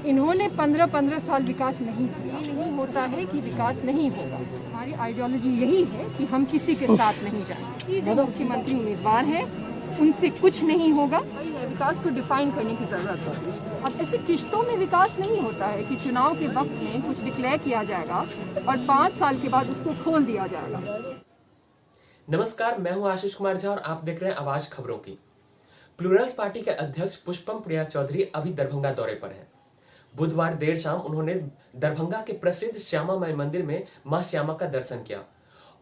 इन्होंने 15-15 साल विकास नहीं किया। नहीं होता है कि विकास नहीं होगा। हमारी आइडियोलॉजी यही है कि हम किसी के साथ नहीं जाएंगे। जो मुख्यमंत्री उम्मीदवार हैं उनसे कुछ नहीं होगा। विकास को डिफाइन करने की ज़रूरत है। अब ऐसे किश्तों में विकास नहीं होता है कि चुनाव के वक्त में कुछ डिक्लेयर किया जाएगा और 5 साल के बाद उसको खोल दिया जाएगा। नमस्कार, मैं हूं आशीष कुमार झा और आप देख रहे हैं आवाज खबरों की। प्लूरल्स पार्टी के अध्यक्ष पुष्पम प्रिया चौधरी अभी दरभंगा दौरे पर हैं। बुधवार देर शाम उन्होंने दरभंगा के प्रसिद्ध श्यामा माई मंदिर में मां श्यामा का दर्शन किया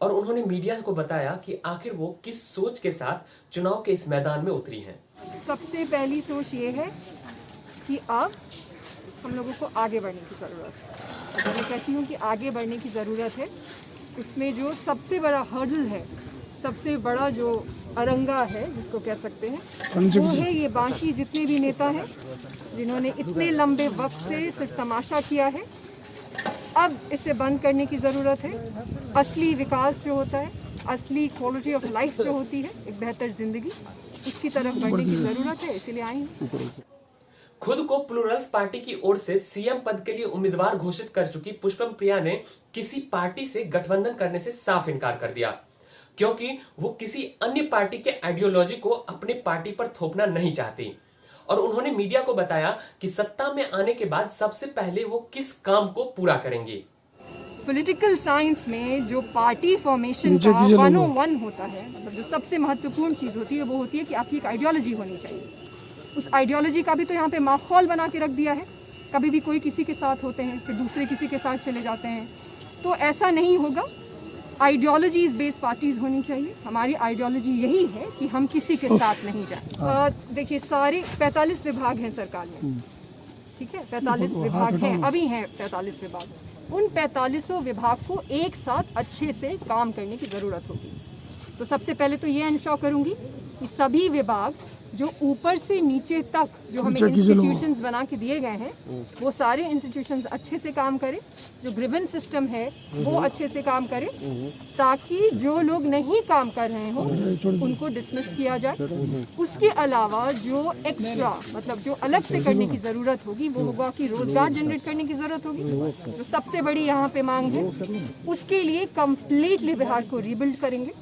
और उन्होंने मीडिया को बताया कि आखिर वो किस सोच के साथ चुनाव के इस मैदान में उतरी हैं। सबसे पहली सोच ये है कि अब हम लोगों को आगे बढ़ने की ज़रूरत है। मैं कहती हूँ कि आगे बढ़ने की ज़रूरत है। इसमें जो सबसे बड़ा हर्डल है, सबसे बड़ा जो अरंगा है जिसको कह सकते हैं, वो है ये बाकी जितने भी नेता हैं जिन्होंने इतने लंबे वक्त से सिर्फ तमाशा किया है। अब इसे बंद करने की ज़रूरत है। असली विकास जो होता है, असली क्वालिटी ऑफ लाइफ जो होती है, एक बेहतर ज़िंदगी, उसकी तरफ बढ़ने की ज़रूरत है। इसीलिए आई हूँ। खुद को प्लूरल्स पार्टी की ओर से सीएम पद के लिए उम्मीदवार घोषित कर चुकी पुष्पम प्रिया ने किसी पार्टी से गठबंधन करने से साफ इनकार कर दिया, क्योंकि वो किसी अन्य पार्टी के आइडियोलॉजी को अपने पार्टी पर थोपना नहीं चाहती। और उन्होंने मीडिया को बताया कि सत्ता में आने के बाद सबसे पहले वो किस काम को पूरा करेंगे। पॉलिटिकल साइंस में जो पार्टी फॉर्मेशन का 101 होता है, मतलब जो सबसे महत्वपूर्ण चीज़ होती है वो होती है कि आपकी एक आइडियोलॉजी होनी चाहिए। उस आइडियोलॉजी का भी तो यहाँ पे माहौल बना के रख दिया है। कभी भी कोई किसी के साथ होते हैं, फिर दूसरे किसी के साथ चले जाते हैं, तो ऐसा नहीं होगा। आइडियोलॉजीज बेस्ड पार्टीज होनी चाहिए। हमारी आइडियोलॉजी यही है कि हम किसी के साथ नहीं जाएं। देखिए, सारे 45 विभाग हैं सरकार में, ठीक है, 45 विभाग हैं, अभी हैं 45 विभाग। उन 45 विभाग को एक साथ अच्छे से काम करने की ज़रूरत होगी। तो सबसे पहले तो ये इंश्योर करूँगी कि सभी विभाग जो ऊपर से नीचे तक जो हमें इंस्टीट्यूशंस बना के दिए गए हैं, वो सारे इंस्टीट्यूशंस अच्छे से काम करें। जो ग्रीवेंस सिस्टम है वो अच्छे से काम करे, ताकि जो लोग नहीं काम कर रहे हो उनको डिसमिस किया जाए। उसके अलावा जो एक्स्ट्रा, मतलब जो अलग से करने की ज़रूरत होगी, वो होगा कि रोज़गार जनरेट करने की ज़रूरत होगी, जो सबसे बड़ी यहाँ पे मांग है। उसके लिए कम्प्लीटली बिहार को रीबिल्ड करेंगे,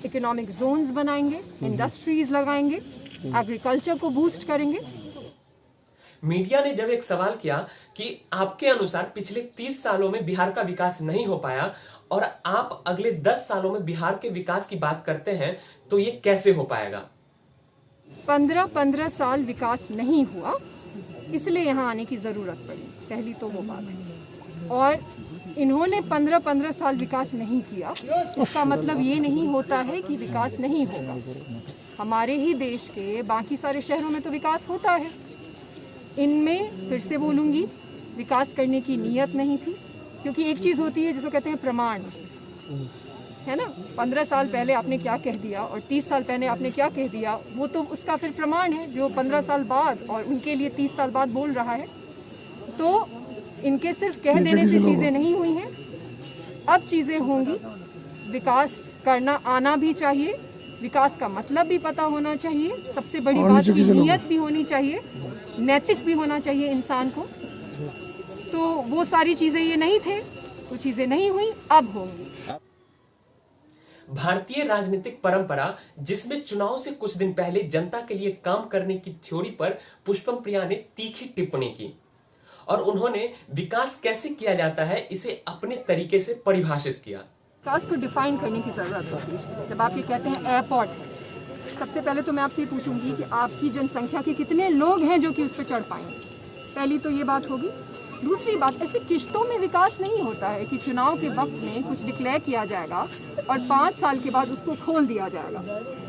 इकोनॉमिक जोन्स बनाएंगे, इंडस्ट्रीज लगाएंगे, एग्रीकल्चर को बूस्ट करेंगे। मीडिया ने जब एक सवाल किया कि आपके अनुसार पिछले 30 सालों में बिहार का विकास नहीं हो पाया और आप अगले 10 सालों में बिहार के विकास की बात करते हैं, तो ये कैसे हो पाएगा? 15-15 साल विकास नहीं हुआ, इसलिए यहाँ आने की ज़रूरत पड़ी। पहली तो वो बात है। और इन्होंने 15-15 साल विकास नहीं किया, इसका मतलब ये नहीं होता है कि विकास नहीं होगा। हमारे ही देश के बाकी सारे शहरों में तो विकास होता है। इनमें फिर से बोलूँगी, विकास करने की नीयत नहीं थी। क्योंकि एक चीज़ होती है जिसको कहते हैं प्रमाण, है ना। 15 साल पहले आपने क्या कह दिया और 30 साल पहले आपने क्या कह दिया, वो तो उसका फिर प्रमाण है जो 15 साल बाद और उनके लिए 30 साल बाद बोल रहा है। तो इनके सिर्फ कह देने से चीज़ें नहीं हुई हैं, अब चीज़ें होंगी। विकास करना आना भी चाहिए, विकास का मतलब भी पता होना चाहिए, सबसे बड़ी बात की नीयत भी होनी चाहिए, नैतिक भी होना चाहिए इंसान को। तो वो सारी चीज़ें ये नहीं थे, तो चीज़ें नहीं हुई, अब होंगी। भारतीय राजनीतिक परंपरा, जिसमें चुनाव से कुछ दिन पहले जनता के लिए काम करने की थ्योरी पर पुष्पम प्रिया ने तीखी टिप्पणी की और उन्होंने विकास कैसे किया जाता है इसे अपने तरीके से परिभाषित किया। विकास को डिफाइन करने की ज़रूरत होती है। जब आप ये कहते हैं एयरपोर्ट है, सबसे पहले तो मैं आपसे ये पूछूंगी कि आपकी जनसंख्या के कितने लोग हैं जो कि उस पर चढ़ पाएंगे। पहली तो ये बात होगी। दूसरी बात, ऐसे किश्तों में विकास नहीं होता है कि चुनाव के वक्त में कुछ डिक्लेयर किया जाएगा और 5 साल के बाद उसको खोल दिया जाएगा।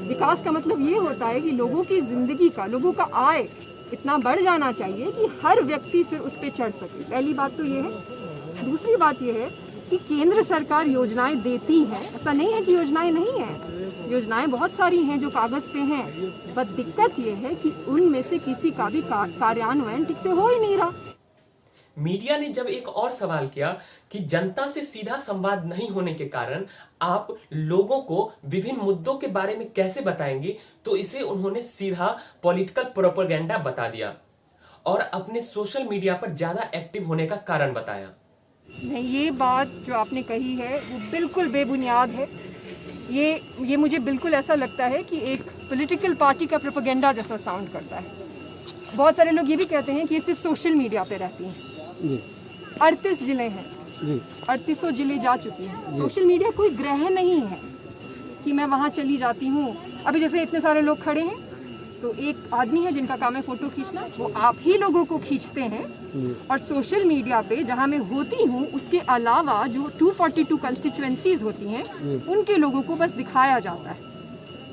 विकास का मतलब ये होता है कि लोगों की ज़िंदगी का, लोगों का आय इतना बढ़ जाना चाहिए कि हर व्यक्ति फिर उस पर चढ़ सके। पहली बात तो ये है। दूसरी बात ये है कि केंद्र सरकार योजनाएं देती है, ऐसा नहीं है कि योजनाएं नहीं हैं। योजनाएं बहुत सारी हैं जो कागज़ पे हैं, बस दिक्कत ये है कि उनमें से किसी का भी कार्यान्वयन ठीक से हो ही नहीं रहा। मीडिया ने जब एक और सवाल किया कि जनता से सीधा संवाद नहीं होने के कारण आप लोगों को विभिन्न मुद्दों के बारे में कैसे बताएंगे, तो इसे उन्होंने सीधा पॉलिटिकल प्रोपेगेंडा बता दिया और अपने सोशल मीडिया पर ज्यादा एक्टिव होने का कारण बताया। नहीं, ये बात जो आपने कही है वो बिल्कुल बेबुनियाद है। ये मुझे बिल्कुल ऐसा लगता है कि एक पॉलिटिकल पार्टी का प्रोपेगेंडा जैसा साउंड करता है। बहुत सारे लोग ये भी कहते हैं कि ये सिर्फ सोशल मीडिया पे रहती हैं। 38 जिले हैं, 3800 जिले जा चुकी हैं। सोशल मीडिया कोई ग्रह नहीं है कि मैं वहाँ चली जाती हूँ। अभी जैसे इतने सारे लोग खड़े हैं तो एक आदमी है जिनका काम है फोटो खींचना, वो आप ही लोगों को खींचते हैं और सोशल मीडिया पे जहाँ मैं होती हूँ उसके अलावा जो 242 कंस्टिट्यूएंसीज होती हैं उनके लोगों को बस दिखाया जाता है।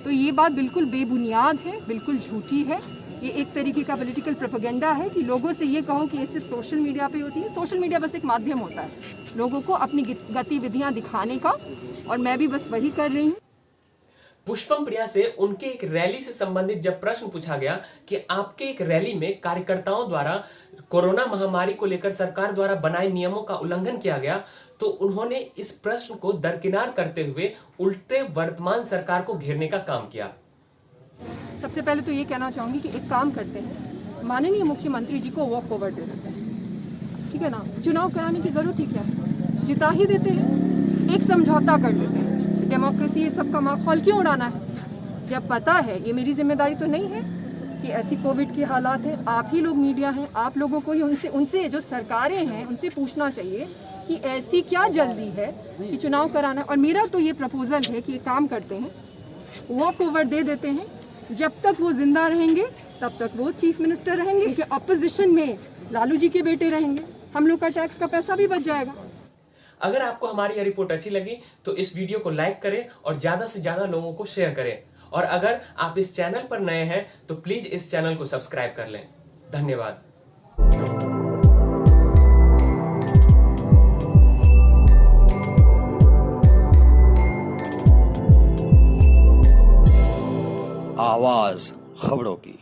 तो ये बात बिल्कुल बेबुनियाद है, बिल्कुल झूठी है। ये एक तरीके का पॉलिटिकल प्रोपेगेंडा है कि लोगों से ये कहो कि ये सिर्फ सोशल मीडिया पे होती है। सोशल मीडिया बस एक माध्यम होता है लोगों को अपनी गतिविधियां दिखाने का, और मैं भी बस वही कर रही हूँ। पुष्पम प्रिया से उनके एक रैली से संबंधित जब प्रश्न पूछा गया कि आपके एक रैली में कार्यकर्ताओं द्वारा कोरोना महामारी को लेकर सरकार द्वारा बनाए नियमों का उल्लंघन किया गया, तो उन्होंने इस प्रश्न को दरकिनार करते हुए उल्टे वर्तमान सरकार को घेरने का काम किया। सबसे पहले तो ये कहना चाहूंगी कि एक काम करते हैं, माननीय मुख्यमंत्री जी को वॉक ओवर दे देते हैं, ठीक है ना। चुनाव कराने की जरूरत ही क्या है, जिता ही देते हैं, एक समझौता कर लेते हैं। डेमोक्रेसी ये सबका माहौल क्यों उड़ाना है जब पता है ये मेरी जिम्मेदारी तो नहीं है कि ऐसी कोविड की हालात है। आप ही लोग मीडिया हैं, आप लोगों को ही उनसे जो सरकारें हैं उनसे पूछना चाहिए कि ऐसी क्या जल्दी है कि चुनाव कराना। और मेरा तो ये प्रपोजल है कि एक काम करते हैं, वॉक ओवर दे देते हैं। जब तक वो जिंदा रहेंगे तब तक वो चीफ मिनिस्टर रहेंगे, क्योंकि अपोजिशन में लालू जी के बेटे रहेंगे, हम लोग का टैक्स का पैसा भी बच जाएगा। अगर आपको हमारी यह रिपोर्ट अच्छी लगी तो इस वीडियो को लाइक करें और ज्यादा से ज्यादा लोगों को शेयर करें। और अगर आप इस चैनल पर नए हैं तो प्लीज इस चैनल को सब्सक्राइब कर लें। धन्यवाद। आवाज खबरों की।